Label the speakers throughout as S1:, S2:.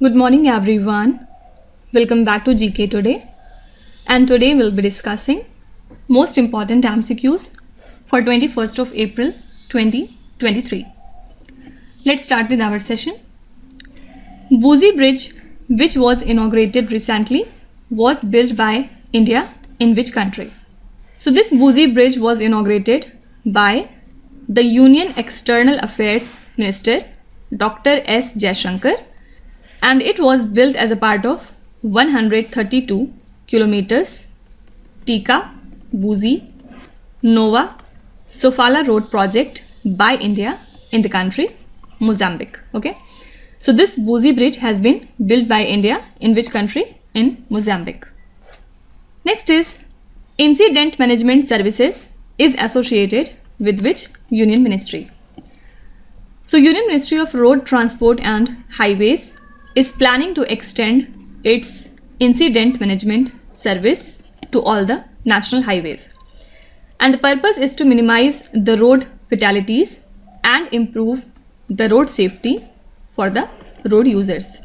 S1: Good morning everyone. Welcome back to GK Today. And today we'll be discussing most important MCQs for 21st of April 2023. Let's start with our session. Buzi Bridge, which was inaugurated recently, was built by India in which country? So this Buzi Bridge was inaugurated by the Union External Affairs Minister Dr. S. Jaishankar, and it was built as a part of 132 kilometers Tika, Buzi, Nova, Sofala Road project by India in the country Mozambique. Okay, so this Buzi Bridge has been built by India in which country? In Mozambique. Next is Incident Management Services is associated with which Union Ministry? So Union Ministry of Road Transport and Highways is planning to extend its incident management service to all the national highways. And the purpose is to minimize the road fatalities and improve the road safety for the road users.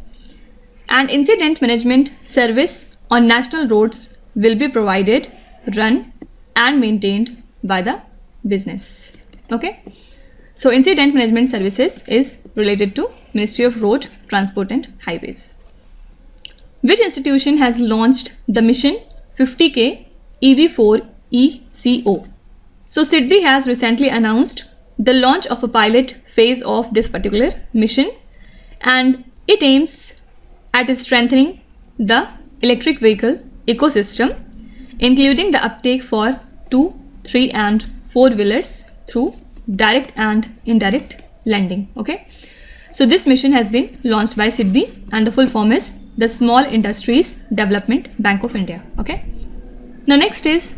S1: And incident management service on national roads will be provided, run and maintained by the business. Okay. So incident management services is related to Ministry of Road Transport and Highways. Which institution has launched the mission 50K EV4 ECO? So SIDBI has recently announced the launch of a pilot phase of this particular mission, and it aims at strengthening the electric vehicle ecosystem, including the uptake for 2, 3 and 4 wheelers through direct and indirect lending. Okay, so this mission has been launched by SIDBI, and the full form is the Small Industries Development Bank of India. Okay, now next is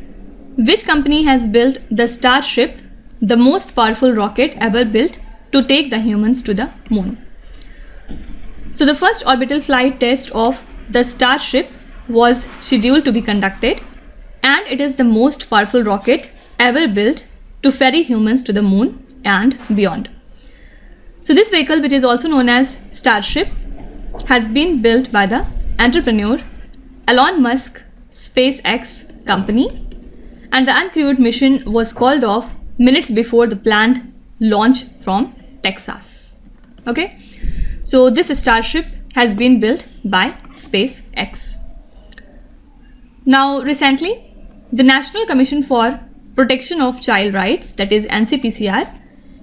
S1: which company has built the Starship, the most powerful rocket ever built to take the humans to the moon? So the first orbital flight test of the Starship was scheduled to be conducted, and it is the most powerful rocket ever built to ferry humans to the moon and beyond. So this vehicle, which is also known as Starship, has been built by the entrepreneur Elon Musk SpaceX company, and the uncrewed mission was called off minutes before the planned launch from Texas. Okay, so this Starship has been built by SpaceX. Now recently, the National Commission for Protection of Child Rights, that is NCPCR,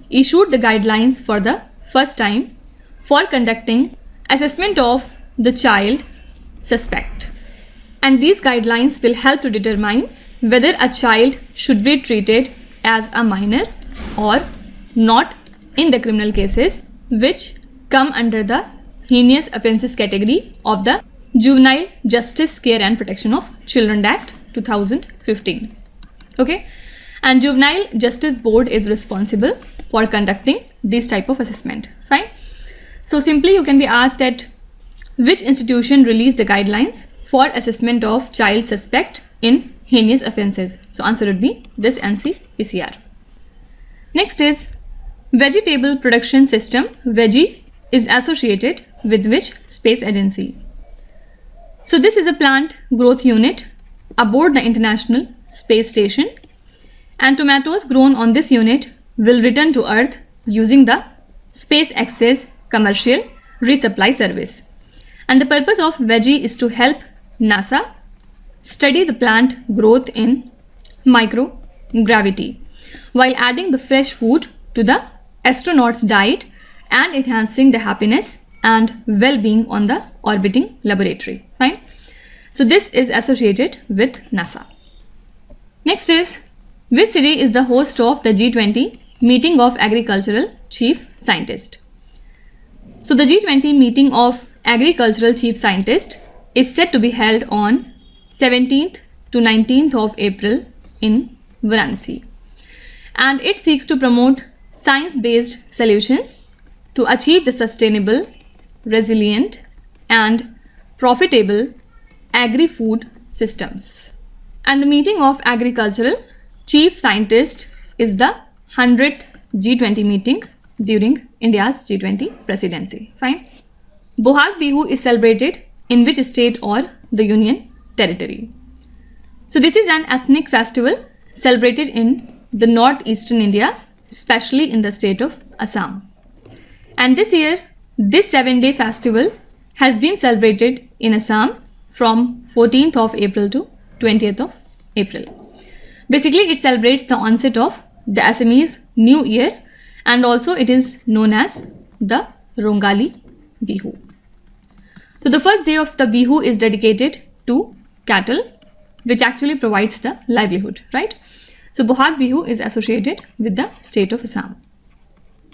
S1: issued the guidelines for the first time for conducting assessment of the child suspect, and these guidelines will help to determine whether a child should be treated as a minor or not in the criminal cases which come under the heinous offences category of the Juvenile Justice Care and Protection of Children Act 2015. Okay, and Juvenile Justice Board is responsible for conducting this type of assessment. Fine. So simply you can be asked that which institution released the guidelines for assessment of child suspect in heinous offences? So answer would be this NCPCR. Next is Vegetable Production System, Veggie, is associated with which space agency? So this is a plant growth unit aboard the International Space Station, and tomatoes grown on this unit will return to Earth using the SpaceX's commercial resupply service. And the purpose of Veggie is to help NASA study the plant growth in microgravity while adding the fresh food to the astronauts' diet and enhancing the happiness and well-being on the orbiting laboratory. Fine. So this is associated with NASA. Next is which city is the host of the G20 Meeting of Agricultural Chief Scientists? So the G20 Meeting of Agricultural Chief Scientists is set to be held on 17th to 19th of April in Varanasi, and it seeks to promote science-based solutions to achieve the sustainable, resilient and profitable agri-food systems. And the meeting of agricultural chief scientist is the 100th G20 meeting during India's G20 presidency. Fine. Bohag Bihu is celebrated in which state or the Union Territory? So this is an ethnic festival celebrated in the northeastern India, especially in the state of Assam. And this year, this 7-day festival has been celebrated in Assam from 14th of April to 20th of April. Basically, it celebrates the onset of the Assamese New Year, and also it is known as the Rongali Bihu. So the first day of the Bihu is dedicated to cattle, which actually provides the livelihood, right? So Bohag Bihu is associated with the state of Assam.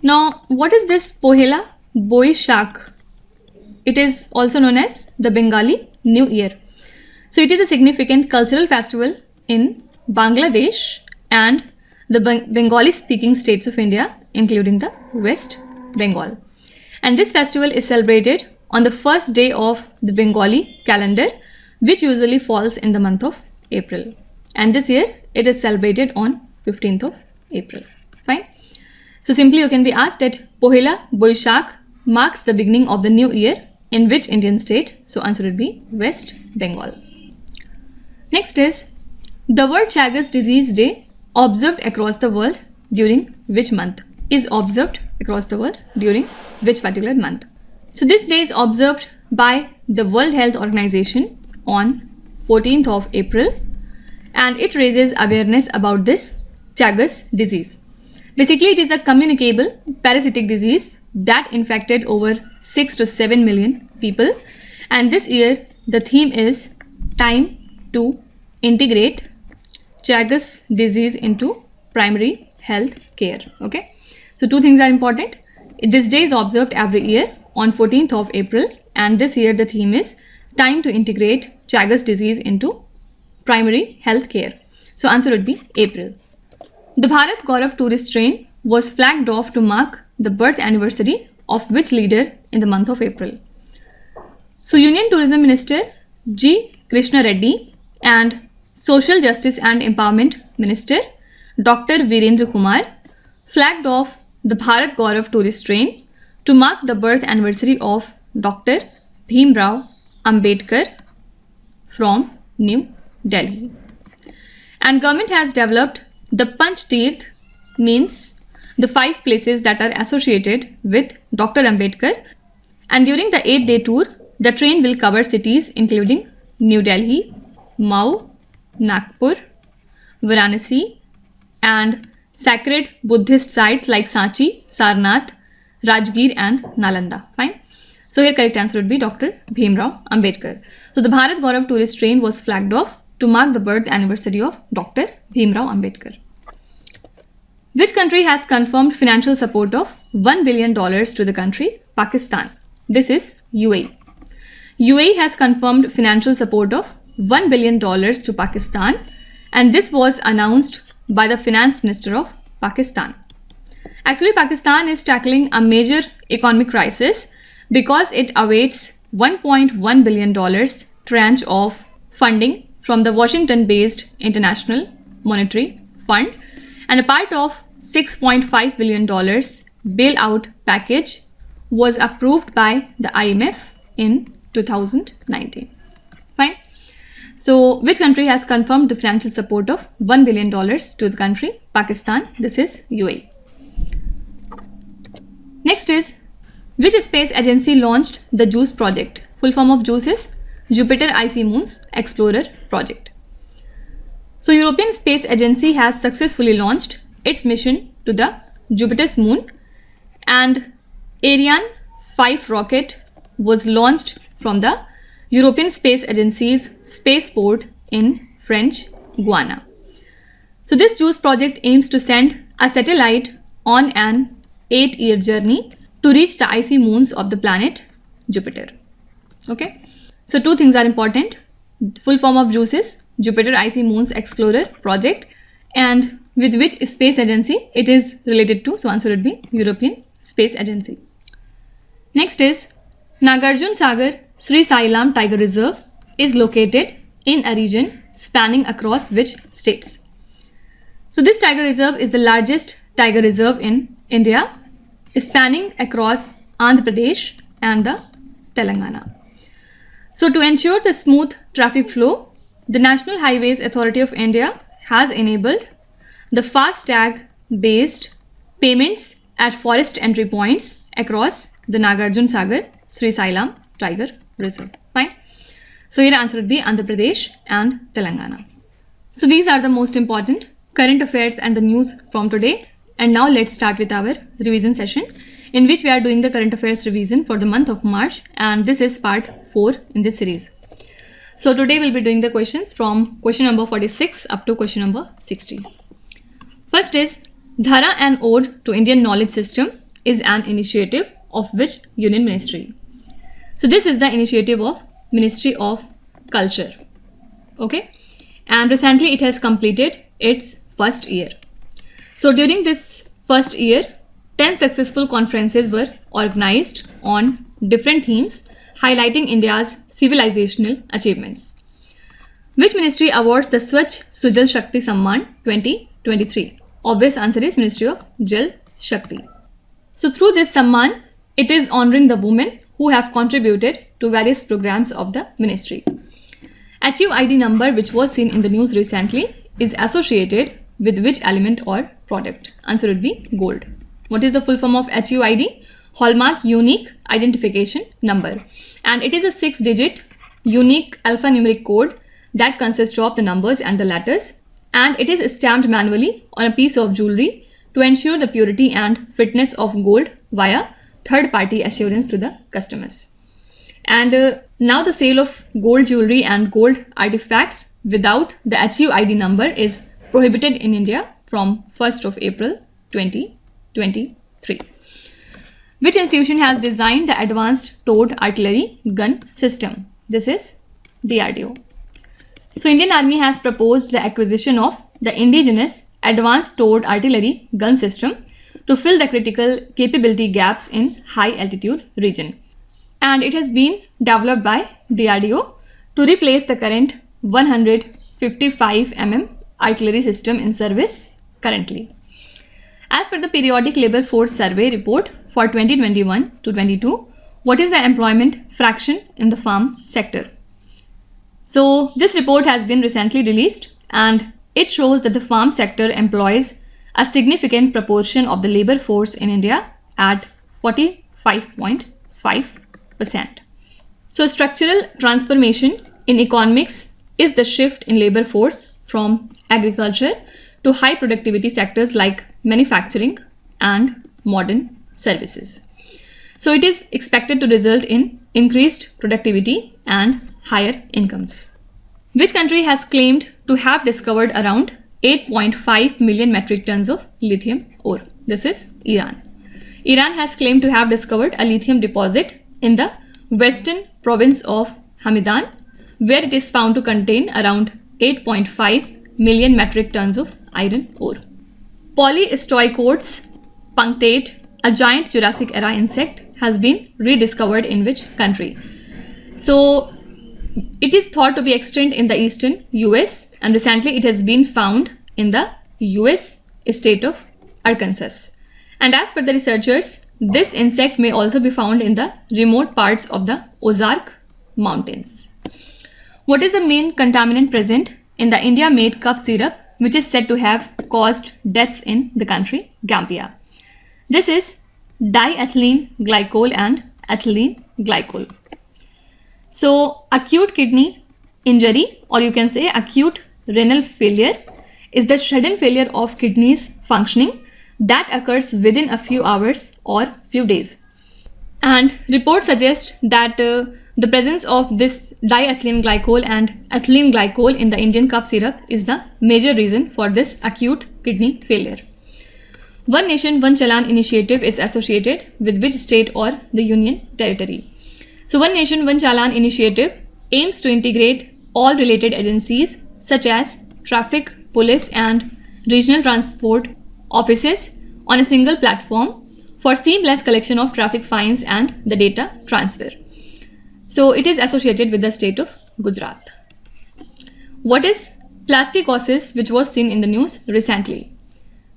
S1: Now, what is this Pohela Boishakh? It is also known as the Bengali New Year. So it is a significant cultural festival in Bangladesh and the Bengali speaking states of India, including the West Bengal. And this festival is celebrated on the first day of the Bengali calendar, which usually falls in the month of April. And this year it is celebrated on 15th of April. Fine. So simply you can be asked that Pohela Boishakh marks the beginning of the new year in which Indian state? So answer would be West Bengal. Next is the World Chagas Disease Day observed across the world during which month? Is observed across the world during which particular month? So this day is observed by the World Health Organization on 14th of April, and it raises awareness about this Chagas disease. Basically, it is a communicable parasitic disease that infected over 6 to 7 million people, and this year the theme is time to integrate Chagas disease into primary health care. Okay, so two things are important. This day is observed every year on 14th of April, and this year the theme is time to integrate Chagas disease into primary health care. So answer would be April. The Bharat Gaurav tourist train was flagged off to mark the birth anniversary of which leader in the month of April? So Union Tourism Minister G. Krishna Reddy and Social Justice and Empowerment Minister Dr. Virendra Kumar flagged off the Bharat Gaurav tourist train to mark the birth anniversary of Dr. Bhimrao Ambedkar from New Delhi. And government has developed the Panch Tirth, means the 5 places that are associated with Dr. Ambedkar, and during the 8-day tour the train will cover cities including New Delhi, Mau, Nagpur, Varanasi, and sacred Buddhist sites like Sanchi, Sarnath, Rajgir and Nalanda. Fine. So here correct answer would be Dr. Bhimrao Ambedkar. So the Bharat Gaurav tourist train was flagged off to mark the birth anniversary of Dr. Bhimrao Ambedkar. Which country has confirmed financial support of $1 billion to the country? Pakistan. This is UAE. UAE has confirmed financial support of $1 billion to Pakistan, and this was announced by the finance minister of Pakistan. Actually, Pakistan is tackling a major economic crisis because it awaits $1.1 billion tranche of funding from the Washington-based International Monetary Fund, and a part of $6.5 billion bailout package was approved by the IMF in 2019. Fine. So, which country has confirmed the financial support of $1 billion to the country? Pakistan. This is UAE. Next is, which space agency launched the JUICE project? Full form of JUICE is Jupiter Icy Moons Explorer project. So, European Space Agency has successfully launched its mission to the Jupiter's moon, and Ariane 5 rocket was launched from the European Space Agency's spaceport in French Guiana. So this JUICE project aims to send a satellite on an 8-year journey to reach the icy moons of the planet Jupiter. Okay, so two things are important. Full form of JUICE is Jupiter Icy Moons Explorer project, and with which space agency it is related to? So answer would be European Space Agency. Next is, Nagarjun Sagar Sri Sailam Tiger Reserve is located in a region spanning across which states? So this tiger reserve is the largest tiger reserve in India, spanning across Andhra Pradesh and the Telangana. So to ensure the smooth traffic flow, the National Highways Authority of India has enabled the FASTag based payments at forest entry points across the Nagarjun Sagar Sri Sailam Tiger Reserve. Fine. So your answer would be Andhra Pradesh and Telangana. So these are the most important current affairs and the news from today. And now let's start with our revision session, in which we are doing the current affairs revision for the month of March, and this is part 4 in this series. So today we'll be doing the questions from question number 46 up to question number 60. First is Dhara and Ode to Indian Knowledge System is an initiative of which Union Ministry? So this is the initiative of Ministry of Culture. Okay, and recently it has completed its first year. So during this first year, 10 successful conferences were organized on different themes highlighting India's civilizational achievements. Which ministry awards the Swachh Sujal Shakti Samman 2023? Obvious answer is Ministry of Jal Shakti. So through this Samman, it is honoring the women who have contributed to various programs of the ministry. HU ID number, which was seen in the news recently, is associated with which element or product? Answer would be gold. What is the full form of HUID? Hallmark Unique Identification Number. And it is a 6-digit unique alphanumeric code that consists of the numbers and the letters, and it is stamped manually on a piece of jewelry to ensure the purity and fitness of gold via third-party assurance to the customers. And now the sale of gold jewelry and gold artifacts without the HUID number is prohibited in India from 1st of April 2023. Which institution has designed the Advanced Towed Artillery Gun System? This is DRDO. So Indian Army has proposed the acquisition of the indigenous Advanced Towed Artillery Gun System to fill the critical capability gaps in high altitude region. And it has been developed by DRDO to replace the current 155 mm artillery system in service currently. As per the Periodic Labour Force Survey report for 2021 to 22, what is the employment fraction in the farm sector? So this report has been recently released, and it shows that the farm sector employs a significant proportion of the labour force in India at 45.5%. So structural transformation in economics is the shift in labour force from agriculture to high productivity sectors like manufacturing and modern services. So it is expected to result in increased productivity and higher incomes. Which country has claimed to have discovered around 8.5 million metric tons of lithium ore? This is Iran. Iran has claimed to have discovered a lithium deposit in the western province of Hamadan, where it is found to contain around 8.5 million metric tons of iron ore. Polysteucodes punctate, a giant Jurassic era insect, has been rediscovered in which country? So it is thought to be extinct in the eastern US, and recently it has been found in the US state of Arkansas. And as per the researchers, this insect may also be found in the remote parts of the Ozark Mountains. What is the main contaminant present in the India-made cough syrup, which is said to have caused deaths in the country Gambia? This is diethylene glycol and ethylene glycol. So acute kidney injury, or you can say acute renal failure, is the sudden failure of kidneys functioning that occurs within a few hours or few days. And reports suggest that the presence of this diethylene glycol and ethylene glycol in the Indian cough syrup is the major reason for this acute kidney failure. One Nation, One Challan initiative is associated with which state or the union territory? So One Nation, One Challan initiative aims to integrate all related agencies such as traffic, police and regional transport offices on a single platform for seamless collection of traffic fines and the data transfer. So it is associated with the state of Gujarat. What is plasticosis, which was seen in the news recently?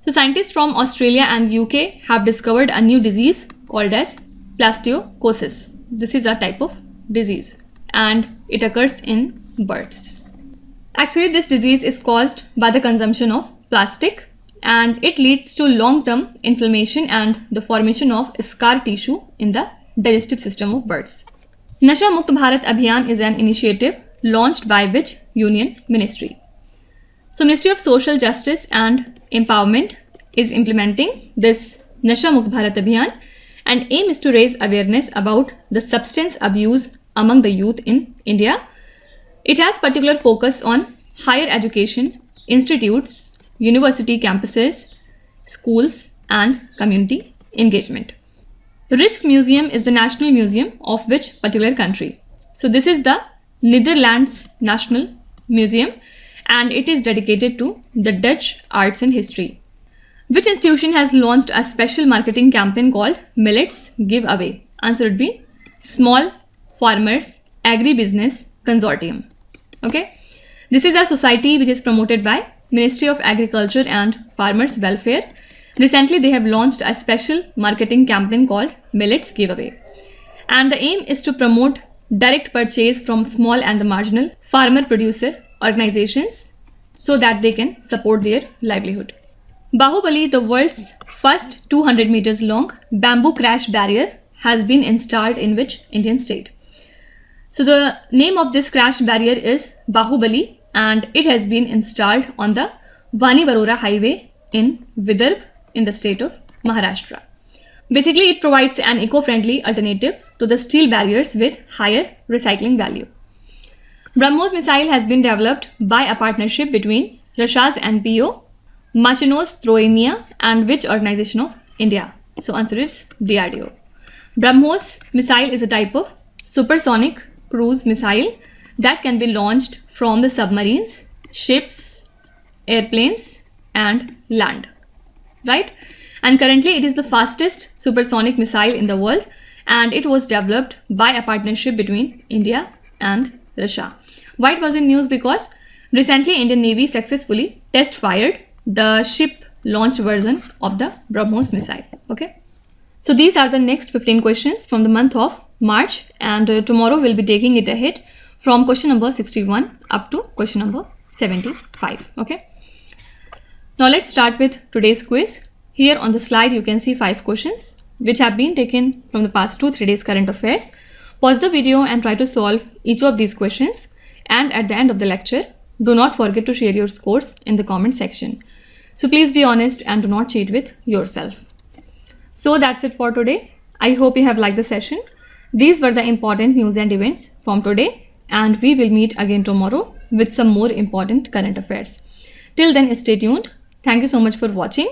S1: So scientists from Australia and UK have discovered a new disease called as plastiocosis. this is a type of disease and it occurs in birds. Actually, this disease is caused by the consumption of plastic and it leads to long-term inflammation and the formation of scar tissue in the digestive system of birds. Nasha Mukt Bharat Abhiyan is an initiative launched by which union ministry? So Ministry of Social Justice and Empowerment is implementing this Nasha Mukt Bharat Abhiyan and aim is to raise awareness about the substance abuse among the youth in India. It has particular focus on higher education, institutes, university campuses, schools and community engagement. Rijksmuseum is the national museum of which particular country? So this is the Netherlands National Museum and it is dedicated to the Dutch arts and history. Which institution has launched a special marketing campaign called Millets Give Away? Answer would be Small Farmers Agribusiness Consortium. Okay, this is a society which is promoted by Ministry of Agriculture and Farmers Welfare. Recently they have launched a special marketing campaign called Millets Giveaway and the aim is to promote direct purchase from small and the marginal farmer producer organizations so that they can support their livelihood. Bahubali, the world's first 200 meters long bamboo crash barrier, has been installed in which Indian state? So the name of this crash barrier is Bahubali and it has been installed on the Vani-Varora highway in Vidarbh in the state of Maharashtra. Basically, it provides an eco-friendly alternative to the steel barriers with higher recycling value. BrahMos missile has been developed by a partnership between Russia's NPO, Mashinostroenia and which organization of India? So answer is DRDO. BrahMos missile is a type of supersonic cruise missile that can be launched from the submarines, ships, airplanes and land. Right? And currently it is the fastest supersonic missile in the world and it was developed by a partnership between India and Russia. Why it was in news? Because recently Indian Navy successfully test fired the ship launched version of the BrahMos missile. Okay. So these are the next 15 questions from the month of March and tomorrow we'll be taking it ahead from question number 61 up to question number 75. Okay. Now let's start with today's quiz. Here on the slide you can see 5 questions which have been taken from the past 2-3 days current affairs. Pause the video and try to solve each of these questions and at the end of the lecture do not forget to share your scores in the comment section. So please be honest and do not cheat with yourself. So that's it for today. I hope you have liked the session. These were the important news and events from today and we will meet again tomorrow with some more important current affairs. Till then, stay tuned. Thank you so much for watching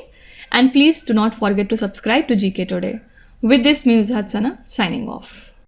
S1: and please do not forget to subscribe to GK Today. With this, me Hatsana signing off.